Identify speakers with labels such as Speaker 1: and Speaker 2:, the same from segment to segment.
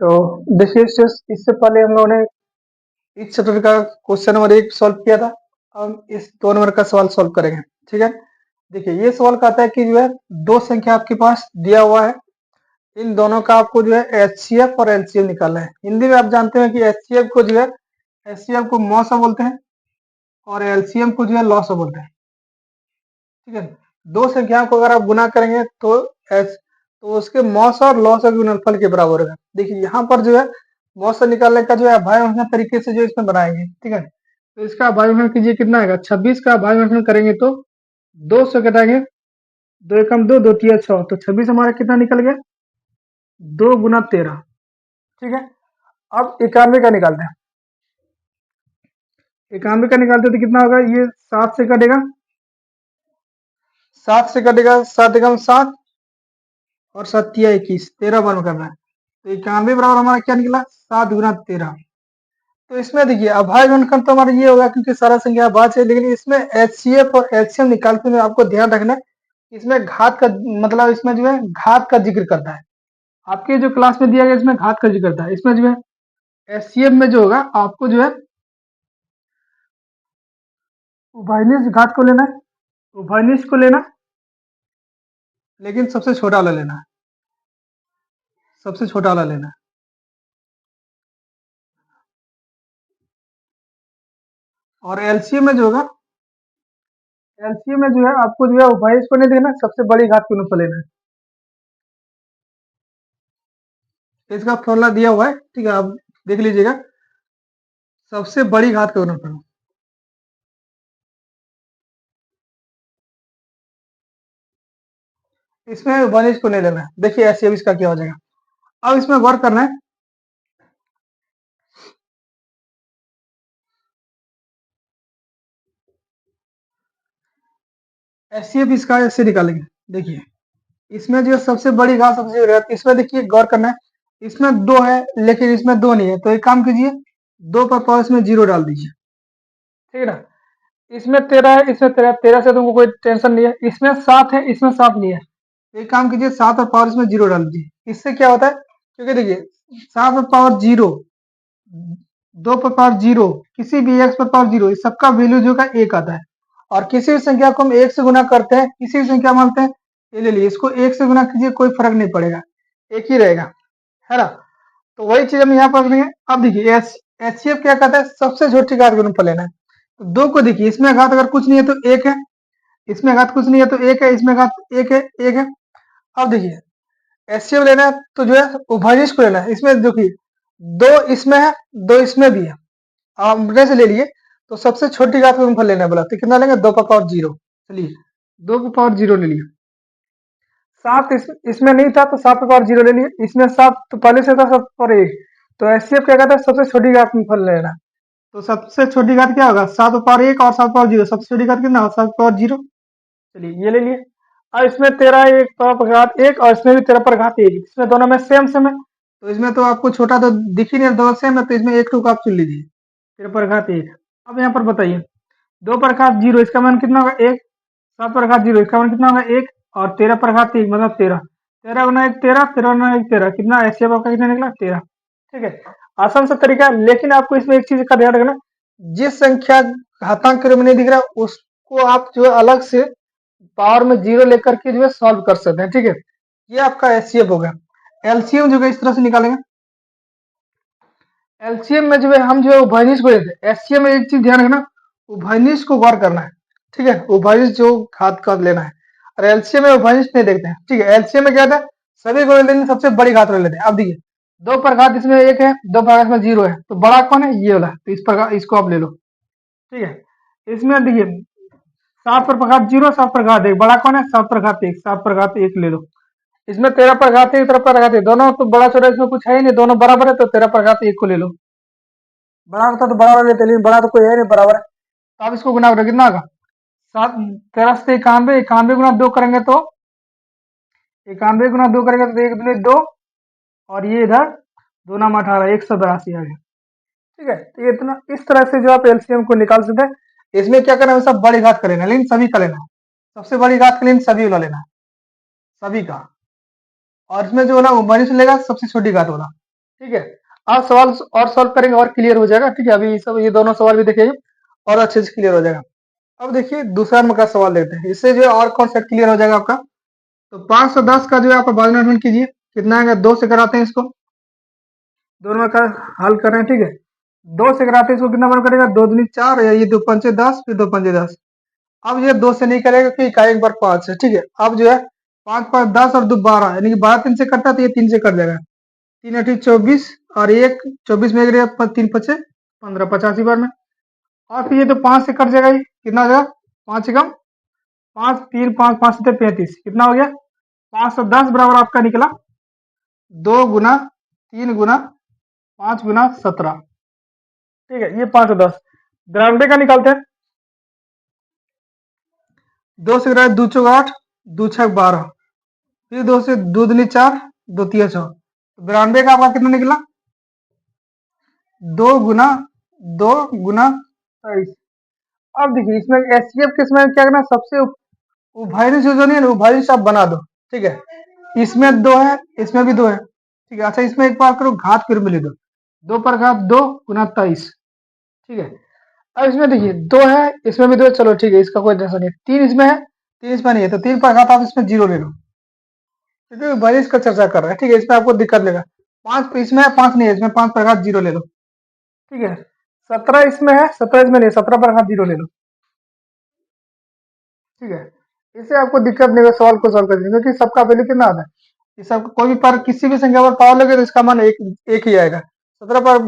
Speaker 1: तो देखिए इससे पहले हम लोगों ने इस चैप्टर का क्वेश्चन नंबर 1 सॉल्व किया था। अब इस 2 नंबर का सवाल सॉल्व करेंगे। ठीक है, देखिए ये सवाल कहता है कि जो है दो संख्या आपके पास दिया हुआ है, इन दोनों का आपको जो है एचसीएफ और एलसीएम निकालना है। हिंदी में आप जानते हैं कि एचसीएफ को जो है एचसीएफ को मौसा बोलते हैं और एलसीएम को जो है लॉसा बोलते हैं। ठीक है, दो संख्याओं को अगर आप गुना करेंगे तो उसके मौसा और लॉसा के गुणनफल के बराबर होगा। देखिए यहाँ पर जो है मौसा निकालने का जो है अभाज्य तरीके से जो इसमें बनाएंगे। ठीक है, तो इसका अभाज्य कीजिए, कितना आएगा 26 का अभाज्य करेंगे तो 2 से घटाएंगे, 2 एकम 2, 2 तिया 6, तो 26 हमारा कितना निकल गया 2 गुना 13। ठीक है, अब 91 का निकालते हैं। 91 का निकालते हैं तो कितना होगा, ये 7 से कटेगा, 7 से कटेगा, 7 एकम 7 और 7 तिया 21, 13 बन करना है। तो 91 बराबर हमारा क्या निकला 7 गुना 13। तो इसमें देखिए अभाज्य गुणनफल तो हमारा ये होगा क्योंकि सारा संख्या अभाज्य है, लेकिन इसमें एचसीएफ और एलसीएम निकालते हुए आपको ध्यान रखना है, इसमें घात का मतलब इसमें जो है घात का जिक्र करता है। आपके जो क्लास में दिया गया इसमें घात का जिक्र करता है। इसमें जो है एचसीएफ में जो होगा आपको जो है उभयनिष्ठ घात को लेना है, उभयनिष्ठ को लेना, लेकिन सबसे छोटा वाला लेना है, सबसे छोटा वाला लेना है। और एलसीएम में जो होगा, एलसीएम में जो है आपको जो है उभयनिष्ठ को नहीं देना, सबसे बड़ी घात को गुणनफल लेना है। इसका फॉर्मूला दिया हुआ है, ठीक है, आप देख लीजिएगा, सबसे बड़ी घात का गुणनफल। इसमें उभयनिष्ठ को नहीं लेना है। देखिए ऐसे अब इसका क्या हो जाएगा, अब इसमें गौर करना है। एचसीएफ इसका ऐसे निकालेंगे। देखिए इसमें जो सबसे बड़ी घात सबसे बड़ी घात, इसमें देखिए गौर करना है, इसमें 2 है लेकिन इसमें 2 नहीं है, तो एक काम कीजिए 2 पर पावर इसमें 0 डाल दीजिए। ठीक है ना, इसमें 13 है, इसमें 13, 13 से तुमको कोई टेंशन नहीं है। इसमें 7 है, इसमें 7 नहीं है, एक काम कीजिए 7 पर पावर इसमें 0 डाल दीजिए। इससे क्या होता है, क्योंकि देखिए 7 पर पावर 0, 2 पर पावर 0, किसी भी x पर पावर 0, इस सबका वैल्यू जो का 1 आता है। और किसी भी संख्या को हम 1 से गुना करते हैं, किसी भी संख्या मानते हैं, ये ले लीजिए, इसको 1 से गुना कीजिए कोई फर्क नहीं पड़ेगा, एक ही रहेगा, है ना। तो वही चीज हम यहाँ पर करेंगे। अब देखिए एचसीएफ क्या कहता है, सबसे छोटी घात गुणनफल लेना है। तो 2 को देखिए, इसमें घात अगर कुछ नहीं है तो 1 है, इसमें घात कुछ नहीं है तो 1 है, इसमें घात 1 है, 1 है। अब देखिए एचसीएफ लेना है तो जो है उभयनिष्ठ को लेना है। इसमें देखिए 2 इसमें है, 2 इसमें भी है, हमने से ले लिए, तो सबसे छोटी घात का गुणनफल लेना है बोला, तो कितना लेंगे 2 पर पावर 0। चलिए 2 पर पावर 0 ले लिए। 7 इसमें नहीं था तो 7 पर पावर 0 ले लिए, इसमें 7 तो पहले से था 7 पर 1, तो एचसीएफ क्या कहता है सबसे छोटी घात का गुणनफल लेना। तो सबसे छोटी घात क्या होगा 7 पर पावर 1 और 7 पर पावर 0, सबसे छोटी घात कितना होगा 7 पर पावर 0। चलिए ये ले लिए। अब इसमें 13 1 पर घात 1 और इसमें भी 13 पर घात 1, इसमें दोनों में सेम सेम है, तो इसमें तो आपको छोटा तो दिख ही नहीं, दोनों सेम है, तो इसमें एक टूक आप चुन लीजिए, 13 पर घात 1। अब यहाँ पर बताइए 2 पर घात 0, इसका मान कितना होगा 1, 7 पर घात 0, इसका मान कितना होगा 1, और 13 पर घात 1 मतलब 13, 13 गुना 1 13, 13 गुना 1 13, कितना एचसीएफ आपका कितना निकला 13। ठीक है, आसान सा तरीका है, लेकिन आपको इसमें एक चीज का ध्यान रखना, जिस संख्या घातांक के रूप में नहीं दिख रहा उसको आप जो है अलग से पावर में 0 लेकर के जो है सॉल्व कर सकते हैं। ठीक है, ये आपका एचसीएफ हो गया। एलसीएम जो है इस तरह से निकालेंगे। एलसीएम में जो है हम जो है उभयनिष्ठ को लेते हैं। एचसीएम में एक चीज ध्यान रखना, उभयनिष्ठ को गौर करना है। ठीक है, उभयनिष्ठ जो घात का लेना है, और एलसीएम में उभयनिष्ठ नहीं देखते हैं। ठीक है, एलसीएम में क्या होता है सभी को लेते हैं, सबसे बड़ी घात ले लेते हैं। अब देखिए 2 पर घात इसमें 1 है, 2 पर घात इसमें 0 है, तो बड़ा कौन है ये वाला, तो इस पर इसको आप ले लो। ठीक है, इसमें देखिए 7 पर घात 0, 7 पर घात 1, बड़ा कौन है 7 पर घात 1, 7 पर घात 1 ले लो। इसमें 13 पर घात 1, 13 पर घात 1, दोनों तो बड़ा छोटा इसमें कुछ है ही नहीं, दोनों बराबर है, तो 13 पर घात 1 को ले लो। बड़ा होता तो बड़ा वाला लेते, लेकिन बड़ा तो कोई है नहीं, बराबर है, तो आप इसको गुना करो, कितना होगा 7, 13 से 91, 91 गुना 2 करेंगे तो 91 गुना 2 करेंगे तो 1 दूनी 2, और ये इधर 2 नाम 18, 182 आ गया। ठीक है, तो ये इतना इस तरह से जो आप एलसीएम को निकाल सकते हैं। इसमें क्या करना है, सब बड़ी घात का लेना है, लेकिन सभी का लेना है, सबसे बड़ी घात का लेकिन सभी वाला लेना है, सभी का। और इसमें जो ना उभयनिष्ठ लेगा सबसे छोटी घात वाला। ठीक है। आज सवाल और सॉल्व करेंगे और क्लियर हो जाएगा। ठीक है, अभी सब ये दोनों सवाल भी देखेंगे और अच्छे से क्लियर हो जाएगा। अब देखिए दूसरा नंबर का सवाल देखते हैं, इससे जो है और कॉन्सेप्ट क्लियर हो जाएगा आपका। तो 510 का जो है आप बाइनोमियल कीजिए, कितना आएगा, 2 से कराते हैं इसको, दोनों का हल कर रहे हैं। ठीक है, 2 से कराते हैं इसको, कितना बन करेगा, 2 दूनी 4, या ये 2 पंचे 10, फिर 2 पंचे 10। अब ये 2 से नहीं करेगा कि का एक बार 5 है। ठीक है, अब जो है 5 5 10 और 2 12, यानी कि 12 3 से कटता है तो ये 3 से कट जाएगा, 3 8 24 और एक 24 में गिरेगा, 3 पचे 15, 85 बार में। और फिर ये तो 5 से कट जाएगा, ये कितना हो जाएगा, 5 से कम 5 3 5 5 7 35, कितना हो गया, 510 बराबर आपका निकला 2 गुना 3 गुना 5 गुना 17। ठीक है, ये 510 ग्राम का निकालते हैं। 2 से गिरा 2 चौक 8, 2 छक 12, फिर 2 से 2 दूनी 4, 2 तिया 6, 92 का आपका कितना निकला, 2 गुना 2 गुना 23। अब देखिए इसमें एचसीएफ के इसमें क्या करना, सबसे उभयनिष्ठ जो नहीं है ना, उभयनिष्ठ आप बना दो। ठीक है, इसमें 2 है, इसमें भी 2 है। ठीक है, अच्छा इसमें एक बार करो, घात के रूप में ले दो, 2 पर घात 2 गुना 23। ठीक है, अब इसमें देखिए 2 है, इसमें भी 2 है, चलो ठीक है, इसका कोई टेंशन नहीं है। 3 इसमें है, 3 इसमें नहीं है, तो 3 पर घात आप इसमें 0 ले लो, क्योंकि उभयनिष्ठ का चर्चा कर रहा है। ठीक है, इसमें आपको दिक्कत लेगा। 5 इसमें है, 5 नहीं है, इसमें 5 पर घात 0 ले लो। ठीक है, 17 इसमें है, 17 इसमें नहीं है, 17 पर घात 0 ले लो। ठीक है, इससे आपको दिक्कत नहीं होगा सवाल को सॉल्व करने में, क्योंकि सबका वैल्यू कितना आता है, इस सब कोई भी पर किसी भी संख्या पर पावर लगे तो इसका मान एक ही आएगा। 17 पर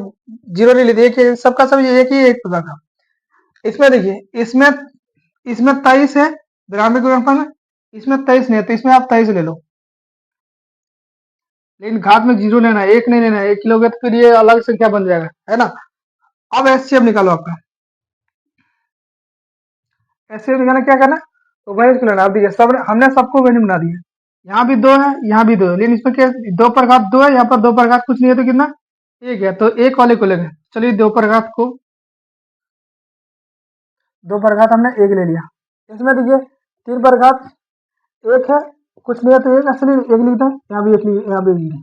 Speaker 1: 0 नहीं लेते, एक ही सबका सब एक ही एक होगा था। इसमें देखिए, इसमें इसमें 23 है, 92 के गुणनफल में, इसमें 23 नहीं है, तो इसमें आप 23 ले लो, लेकिन घात में 0 लेना है, एक नहीं लेना है, एक लोगे तो फिर ये अलग संख्या बन जाएगा, है ना। अब एचसीएफ निकालो आपका, एचसीएफ निकालना क्या करना, तो वही इसको लेना। अब देखिए सब हमने सबको वैल्यू बना दिया, यहाँ भी 2 है, यहाँ भी 2 है, लेकिन इसमें क्या 2 पर घात 2 है, यहाँ पर 2 पर घात कुछ नहीं है, तो कितना एक है, तो एक वाले को लेंगे। चलिए 2 पर घात को, 2 पर घात हमने एक ले लिया। इसमें देखिए 3 पर घात एक है, कुछ नहीं है, तो एक असली एक लिखते हैं, यहाँ भी एक यहाँ भी एक लिखते हैं।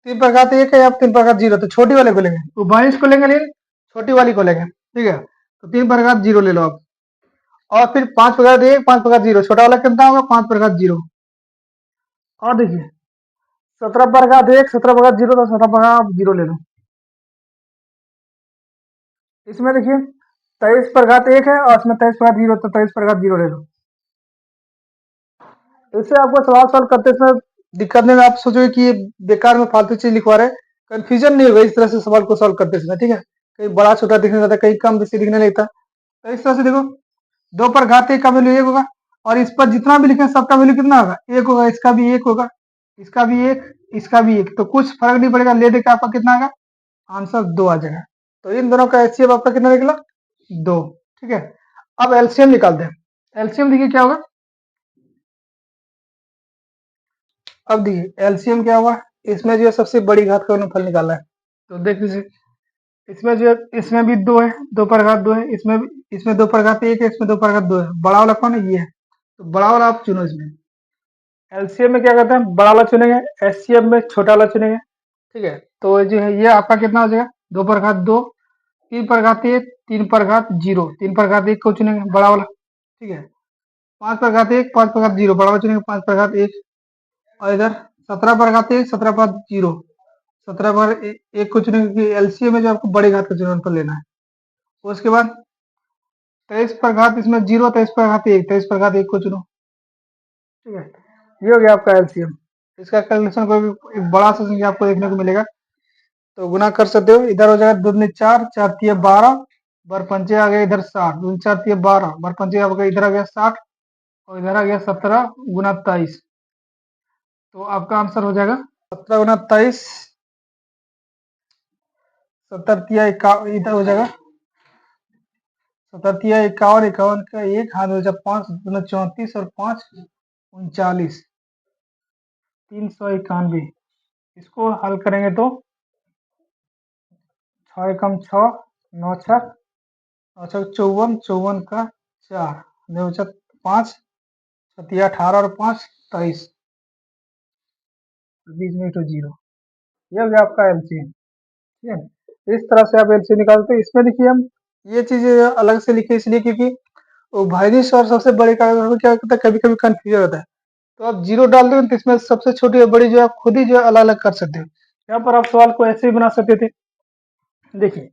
Speaker 1: 3 पर घात एक है, यहाँ 3 पर घात 0, तो छोटी वाले को लेंगे, तो 22 को लेंगे, लेकिन छोटी वाली को लेंगे। ठीक है, तो 3 पर घात 0 ले लो आप, और फिर 5 पर घात 1, 5 पर घात 0, छोटा वाला कितना होगा, 5 पर घात 0। और देखिए 17 पर घात 1, 17 पर घात 0, तो 17 पर घात 0 ले लो। इसमें देखिए 23 पर घात 1 है, और इसमें 23 पर घात 0, तो 23 पर घात 0 ले लो। इससे आपको सवाल सॉल्व करते समय दिक्कत नहीं, आप सोचोगे कि ये बेकार में फालतू चीज लिखवा रहे हैं, कंफ्यूजन नहीं होगा इस तरह से सवाल को सॉल्व करते समय। ठीक है, कहीं बड़ा छोटा दिखने लगता है, कहीं कम बेसी दिखने लगता है, तो इस तरह से देखो 2 पर घात 1 का वैल्यू 1 होगा, और इस पर जितना भी लिखे सबका वैल्यू कितना होगा, 1 होगा, इसका भी 1 होगा, इसका भी 1, इसका भी 1, तो कुछ फर्क नहीं पड़ेगा, ले देकर आपका कितना आएगा, आंसर 2 आ जाएगा। तो इन दोनों का एचसीएफ आपका कितना निकला, 2। ठीक है, अब एलसीएम निकालते हैं। एलसीएम देखिए क्या होगा, अब देखिए एलसीएम क्या हुआ, इसमें जो है सबसे बड़ी घात का गुणनफल निकालना है। तो देख लीजिए, इसमें जो है, इसमें भी 2 है, 2 पर घात 2 है, इसमें 2 पर घात 1 है, इसमें 2 पर घात 2 है, बड़ा वाला कौन है, ये है, तो बड़ा वाला आप चुनो। इसमें एलसीएम में क्या करते हैं, बड़ा वाला चुनेंगे, एचसीएफ में छोटा वाला चुनेंगे। ठीक है, तो जो है ये आपका कितना हो जाएगा, 2 पर घात 2, 3 पर घात 1, 3 पर घात 0, 3 पर घात 1 को चुनेंगे, बड़ा वाला। ठीक है, 5 पर घात 1, 5 पर घात 0, बड़ा वाला चुनेंगे, 5 पर घात 1, और इधर 17 पर घात 1, 17 पर 0, 17 पर 1 को चुनेंगे, क्योंकि एलसीएम में जो आपको बड़े घात का गुणनफल लेना है। उसके बाद 23 पर घात इसमें 0, 23 पर घात 1, 23 पर घात 1 को चुनो। ठीक है, ये हो गया आपका एलसीएम। इसका कैलकुलेशन कोई भी एक बड़ा सा संख्या आपको देखने को मिलेगा, तो गुना कर सकते हो। इधर हो जाएगा 2 दूनी 4, 4 तिया 12, बर पंचे आ गए इधर 60, 2 4 तिया 12, बर पंचे आ गए इधर आ गया 60, और इधर आ गया 17 गुना 23, तो आपका आंसर हो जाएगा 17 गुना 23, 70 तिया 51, इधर हो जाएगा 70 तिया 51, 51 का एक हाथ हो जाए 5 दूना 34, और 5 39, 391। इसको हल करेंगे तो 6 एकम 6, 9 छक, 9 छक 54, 54 का 4, 9 छक 5, 7 18, और 5 23, 20 में तो 0। ये हो गया आपका एलसीएम। ठीक है ना। इस तरह से आप एलसीएम निकालते हैं। इसमें देखिए हम ये चीजें अलग से लिखे इसलिए क्योंकि वो भाइनिश और सबसे बड़े कागज में क्या होता है, कभी कभी कंफ्यूजन होता है। तो आप जीरो डाल दो तो इसमें सबसे छोटी और बड़ी जो है आप खुद ही जो है अलग अलग कर सकते हो। यहाँ पर आप सवाल को ऐसे ही बना सकते थे। देखिए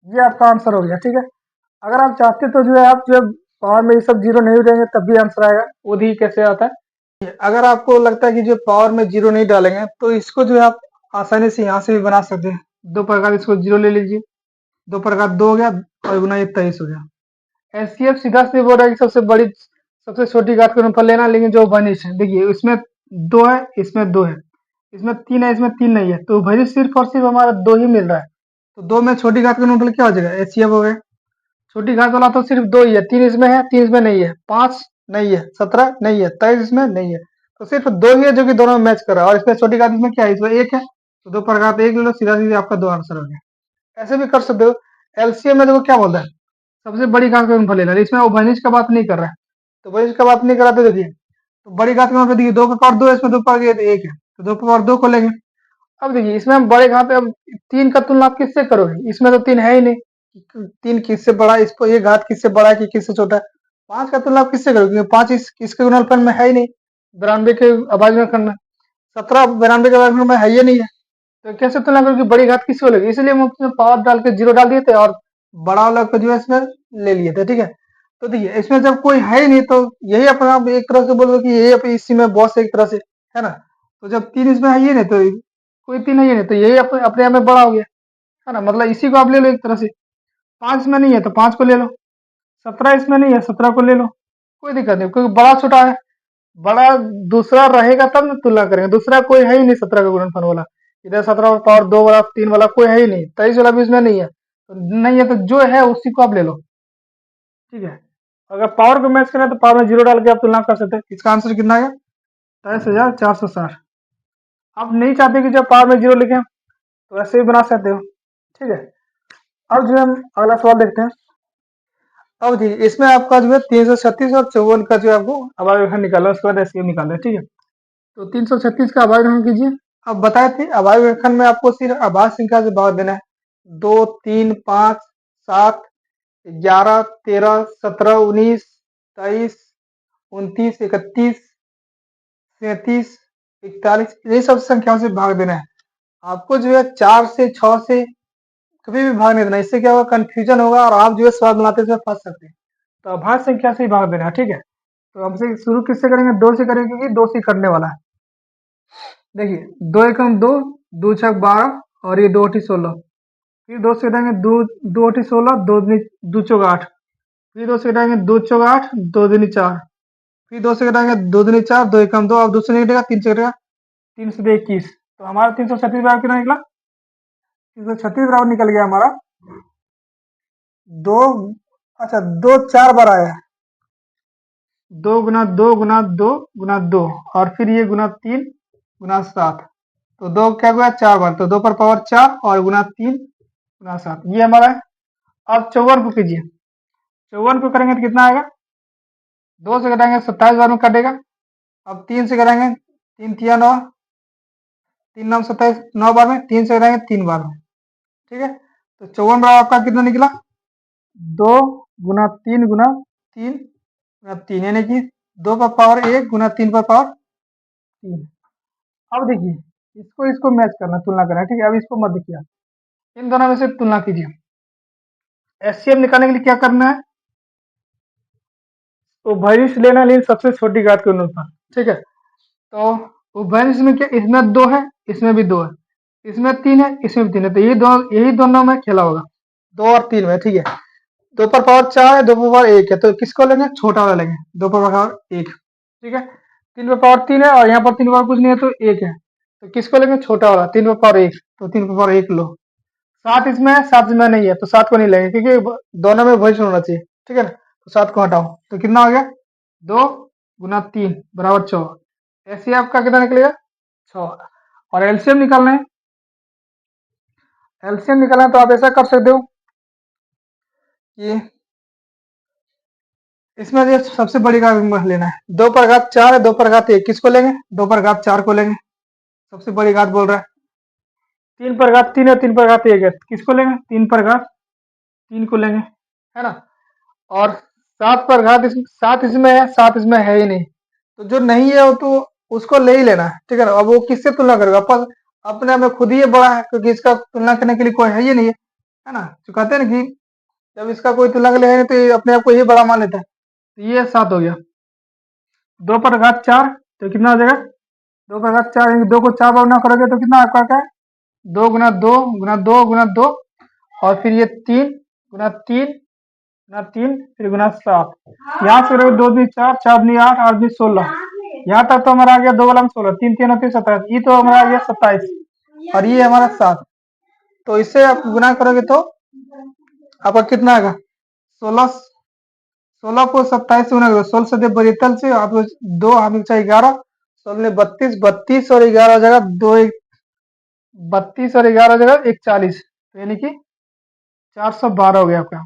Speaker 1: ये आपका आंसर हो गया। ठीक है, अगर आप चाहते तो जो है आप जब पावर में ये सब जीरो नहीं रहेंगे तब भी आंसर आएगा। वो भी कैसे आता है, अगर आपको लगता है कि जो पावर में जीरो नहीं डालेंगे तो इसको जो है आप आसानी से यहाँ से भी बना सकते हैं। 2 प्रकार इसको जीरो ले लीजिए, 2 प्रकार 2 हो गया और गुना ये 23 हो गया। एचसीएफ सीधा से बोल रहा है कि सबसे छोटी घात का गुणनफल लेना, लेकिन जो भनिश है देखिए इसमें 2 है, इसमें 2 है, इसमें 3 है, इसमें 3 नहीं है, तो भनिश सिर्फ और सिर्फ हमारा 2 ही मिल रहा है। तो 2 में छोटी घात का गुणनफल क्या हो जाएगा, एचसीएफ हो गया। छोटी घात वाला तो सिर्फ 2 ही है, 3 इसमें है, 3 इसमें नहीं है, 5 नहीं है, 17 नहीं है, 23 इसमें नहीं है, तो सिर्फ 2 ही है जो कि दोनों में मैच कर रहा है। और इसमें छोटी घात इसमें क्या है, इसमें 1 है, तो 2 पर घात 1 ले लो, सीधा सीधा आपका 2 आंसर हो गया। ऐसे भी कर सकते हो। एलसीएम में देखो क्या बोलता है, सबसे बड़ी घात का गुणनफल लेना है, इसमें वो भनिश का बात नहीं कर रहा है। तो भनिश का बात नहीं कर रहा तो देखिए, तो बड़ी घात का मतलब देखिए 2 का पावर 2 है, इसमें 2 पावर 1 है, तो 2 पावर 2 को लेंगे। अब देखिए इसमें हम बड़े घात अब 3 का तुलना आप किससे करोगे, इसमें तो 3 है ही नहीं। 3 किससे बड़ा है, इसको ये घात किससे बड़ा है कि किससे छोटा है। 5 का तुलना आप किससे करोगे, क्योंकि 5 इसके गुणनफल में है ही नहीं, 92 के अभाज्य में करना। 17 92 के अभाज्य में है ही नहीं है, तो कैसे तुलना करोगे, बड़ी घात किसको लगी। इसलिए हम उसमें पावर डाल के जीरो डाल दिए थे और बड़ा वाला को जो है इसमें ले लिए थे। ठीक है, तो देखिए इसमें जब कोई है ही नहीं तो यही अपना आप एक तरह से बोल दो कि यही इसी में बॉस है एक तरह से, है ना। तो जब 3 इसमें है ही नहीं तो कोई 3 है ही नहीं, तो यही अपने आप में बड़ा हो गया, है ना। मतलब इसी को आप ले लो एक तरह से। 5 इसमें नहीं है तो 5 को ले लो, 17 इसमें नहीं है, 17 को ले लो, कोई दिक्कत नहीं, क्योंकि बड़ा छोटा है। बड़ा दूसरा रहेगा तब ना तुलना करेंगे, दूसरा कोई है ही नहीं 17 का गुणनफल वाला। इधर 17 पावर 2 वाला 3 वाला कोई है ही नहीं, 23 वाला भी इसमें नहीं है, तो नहीं है तो जो है उसी को आप ले लो। ठीक है, अगर पावर को मैच करें तो पावर में जीरो डाल के आप तुलना कर सकते हैं। इसका आंसर कितना आएगा, 23,460। आप नहीं चाहते कि जब पावर में जीरो लिखें तो ऐसे ही बना सकते हो। ठीक है, अब जो हम अगला सवाल देखते हैं। अब देखिए इसमें आपका जो है 336 और 54 का जो है आपको अभाज्य रेखा निकालना है, उसके बाद एचसीएफ निकालना है। ठीक है, तो 336 का अभाज्य रेखन कीजिए। अब बताए थे अभाज्य रेखन में आपको सिर्फ अभाज्य संख्या से भाग देना है। 2 3 5 7 11 13 17 19 23 29 31 37 41 ये सब संख्याओं से भाग देना है। आपको जो है 4 से 6 से कभी भी भाग नहीं देना, इससे क्या होगा, कंफ्यूजन होगा और आप जो है सवाल बनाते समय फंस सकते हैं। तो अभाज्य संख्या से ही भाग देना है। ठीक है, तो हमसे शुरू किससे करेंगे, 2 से करेंगे, क्योंकि 2 से करने वाला है। देखिए 2 एकम 2, 2 छक 12 और ये 2 अठी 16, फिर 2 से घटाएंगे 2 अठी 16, 2 चौक 8, फिर 2 से घटाएंगे 2 चौक 8, 2 दूनी 4, फिर 2 से घटाएंगे 2 दूनी 4, 2 एकम 2, अब 2 से नहीं घटेगा, 3 से घटेगा, 3 से 21, तो हमारा 336 बराबर कितना निकला, 336 बराबर निकल गया हमारा 2, अच्छा 2 4 बार आया है, 2 गुना 2 गुना 2 गुना 2 और फिर ये गुना 3 गुना 7, तो 2 क्या हुआ 4 बार, तो 2 पर पावर 4 और गुना 3 गुना 7 ये हमारा है। अब 54 को कीजिए, 54 को करेंगे तो कितना आएगा, 2 से घटाएंगे 27 बार में कटेगा। अब 3 से घटाएंगे, 3 तिया 9, 3 9 27, 9 बार में, 3 से घटाएंगे 3 बार में। ठीक है, तो 54 बार आपका कितना निकला, 2 गुना 3 गुना 3 गुना 3, यानी कि 2 पर पावर 1 गुना 3 पर पावर 3। अब देखिए इसको इसको मैच करना, तुलना करना। ठीक है, अब इसको मत देखिए, इन दोनों में से तुलना कीजिए। एचसीएफ निकालने के लिए क्या करना है, तो भैंस लेना, लेकिन सबसे छोटी घात के अनुसार। ठीक है, तो वो भैंस में क्या, इसमें 2 है, इसमें भी 2 है, इसमें 3 है, इसमें भी 3 है, तो यही दोनों में खेला होगा, 2 और 3 में। ठीक है, 2 पर पावर 4 है, 2 पर पावर 1 है, तो किसको लेंगे, छोटा वाला लेंगे, 2 पर पावर 1। ठीक है, 3 पर पावर 3 है और यहाँ पर 3 पर पावर कुछ नहीं है तो 1 है, तो किसको लेंगे, छोटा वाला, 3 पर पावर 1, तो 3 पर पावर 1 लो। 7 इसमें है, 7 इसमें नहीं है, तो 7 को नहीं लेंगे क्योंकि दोनों में वही होना चाहिए। ठीक है ना, तो 7 को हटाओ, तो कितना हो गया, 2 गुना 3 बराबर 4। ऐसे आपका कितना निकलेगा, 6। और एलसीएम निकालना है, एलसीएम निकालना है तो आप ऐसा कर सकते हो कि इसमें जो सबसे बड़ी का लेना है, 2 पर घात 4 है, 2 पर घात 1, किसको लेंगे, 2 पर घात 4 को लेंगे, सबसे बड़ी घात बोल रहा है। 3 पर घात 3 है, 3 पर घात 1 है, किसको लेंगे? 3 पर घात 3 को लेंगे, है ना। और 7 पर घात 7 इसमें है, 7 इसमें है ही नहीं, तो जो नहीं है वो तो उसको ले ही लेना है, ठीक है ना। अब वो किससे तुलना करेगा? अपन अपने आप में खुद ही ये बड़ा है, क्योंकि इसका तुलना करने के लिए कोई है ही नहीं है ना। जो कहते हैं ना कि जब इसका कोई तुलना के लिए है नहीं तो ये अपने आप को ही बड़ा मान लेता है। तो ये 7 हो गया। 2 पर घात 4 तो कितना हो जाएगा? 2 पर घात 4, 2 को 4 बार गुना करोगे तो कितना आपका क्या है? 2 गुना 2 गुना 2 गुना 2, और फिर ये 3 गुना 3 गुना 3, फिर गुना 7। यहाँ से करोगे 2 दूनी 4, 4 दूनी 8, 8 दूनी 16। यहाँ तक तो हमारा आ गया 2 वाला में 16, 3 3 3 27, ये तो हमारा आ गया 27, और ये हमारा 7। तो इससे आप गुना करोगे तो आपका कितना आएगा? 16, 16 को 27 से गुना करो, 16 से 72 से आपको 2 हाथ चाहिए 11, 16 में 32, 32 और 11 हो जाएगा 2, 32 और 11 हो जाएगा 41, तो यानी कि 412 हो गया आपका।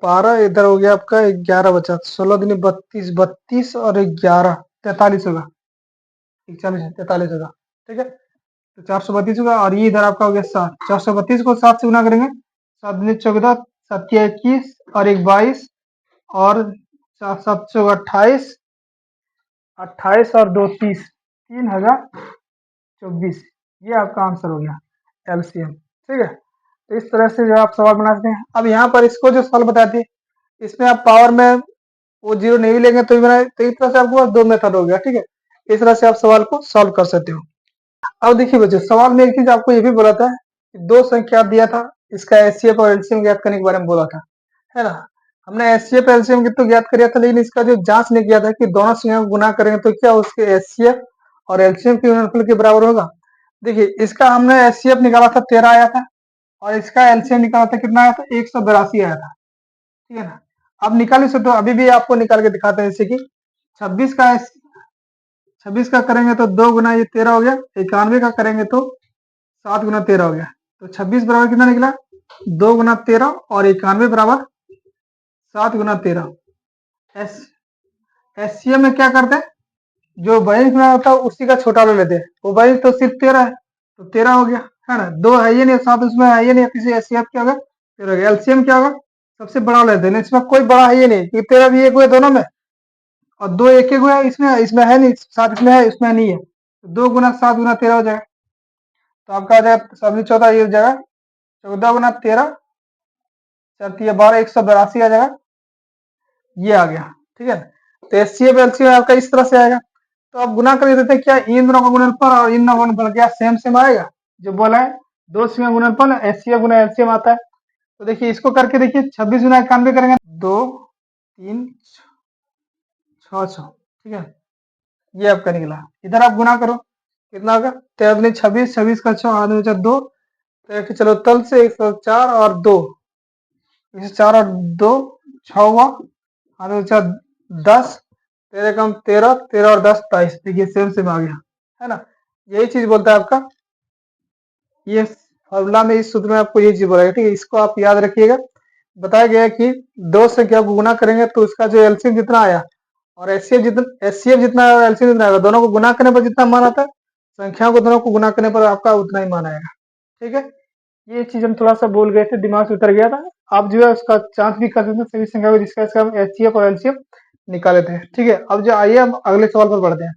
Speaker 1: 12 इधर हो गया आपका, 11 बचा, 16 दूनी 32, 32 और 11 43 होगा, 41 43 होगा, ठीक है। तो 432 होगा, और ये इधर आपका हो गया 7, 432 को 7 से गुना करेंगे, 7 दूनी 14, 7 या 21 और 1 22, और 7 7 28, 28 और 2 30, 3024, ये आपका आंसर हो गया एलसीएम, ठीक है। तो इस तरह से जो आप सवाल बना सकते हैं। अब यहाँ पर इसको जो सवाल बताते हैं, इसमें आप पावर में वो जीरो नहीं लेंगे तो भी बनाए, तो इस तरह से आपको दो मेथड हो गया, ठीक है। इस तरह से आप सवाल को सॉल्व कर सकते हो। अब देखिए बच्चों, सवाल में एक चीज आपको ये भी बोला था कि दो संख्या दिया था, इसका एचसीएफ और एलसीएम ज्ञात करने के बारे में बोला था, है ना। हमने एचसीएफ एलसीएम तो ज्ञात किया था, लेकिन इसका जो जांच नहीं किया था कि दोनों संख्या को गुना करेंगे तो क्या उसके एचसीएफ और एलसीएम के गुणनफल के बराबर होगा। देखिए इसका हमने एचसीएफ निकाला था 13 आया था, और इसका एलसीएम निकाला था कितना आया था? 182 आया था, ठीक है ना। अब निकाल सकते हो, अभी भी आपको निकाल के दिखाते हैं। जैसे कि 26 का करेंगे तो 2 गुना ये 13 हो गया, 91 का करेंगे तो 7 गुना 13 हो गया, तो 26 बराबर कितना निकला? 2 गुना 13, और 91 बराबर 7 गुना 13। एस एससीएम में क्या करते हैं, जो बयालीस गुना होता है उसी का छोटा ले लेते हैं, वो बयालीस तो सिर्फ 13 है, तो 13 हो गया, है ना। 2 है ये नहीं, 7 उसमें है ये नहीं, किसी एससीएफ क्या होगा? 13 हो गया। एलसीएम क्या होगा? सबसे बड़ा लेते हैं, इसमें कोई बड़ा है ये नहीं, क्योंकि 13 भी एक हुए दोनों में, और 2 एक एक हुआ इसमें, इसमें है नहीं, 7 इसमें है, इसमें नहीं है, तो 2 गुना 7 गुना 13 हो जाएगा। तो आपका आ जाएगा 14 ये हो जाएगा, 14 गुना 13 4 12, 182 आ जाएगा, ये आ गया, ठीक है। तो एचसीएफ एलसीएम आपका इस तरह से आएगा। तो आप गुना कर देते हैं, क्या इन दोनों का गुणनफल और इन दोनों का गुणनफल क्या सेम सेम आएगा? जो बोला है दो संख्या गुणनफल एचसीएफ गुना एलसीएम आता है। तो देखिए इसको करके देखिए, 26 गुना 91 करेंगे, 2 3 6 6, ठीक है, ये आपका निकला। इधर आप गुना करो, कितना होगा? 13 दूनी 26, 26 का 6 आधा बचा 2, तो चलो तल से 104 और 2, 104 और 2 6 हुआ, आधा बचा 10, 13 कम 13, 13 और 10 22, देखिए सेम सेम आ गया, है ना। यही चीज बोलता है आपका ये फॉर्मूला में, इस सूत्र में आपको ये चीज बोलेगा, ठीक है। इसको आप याद रखिएगा। बताया गया है कि दो संख्या को गुना करेंगे तो उसका जो एलसीएम जितना आया और एचसीएफ जितना आया और एलसीएम जितना आएगा, दोनों को गुना करने पर जितना मान आता है, संख्याओं को दोनों को गुना करने पर आपका उतना ही मान आएगा, ठीक है। ये चीज हम थोड़ा सा भूल गए थे, दिमाग से उतर गया था। आप जो है उसका जांच भी कर सकते हैं सभी संख्या को जिसका हम एचसीएफ और एलसीएम निकाले थे, ठीक है। अब जो आइए हम अगले सवाल पर बढ़ते हैं।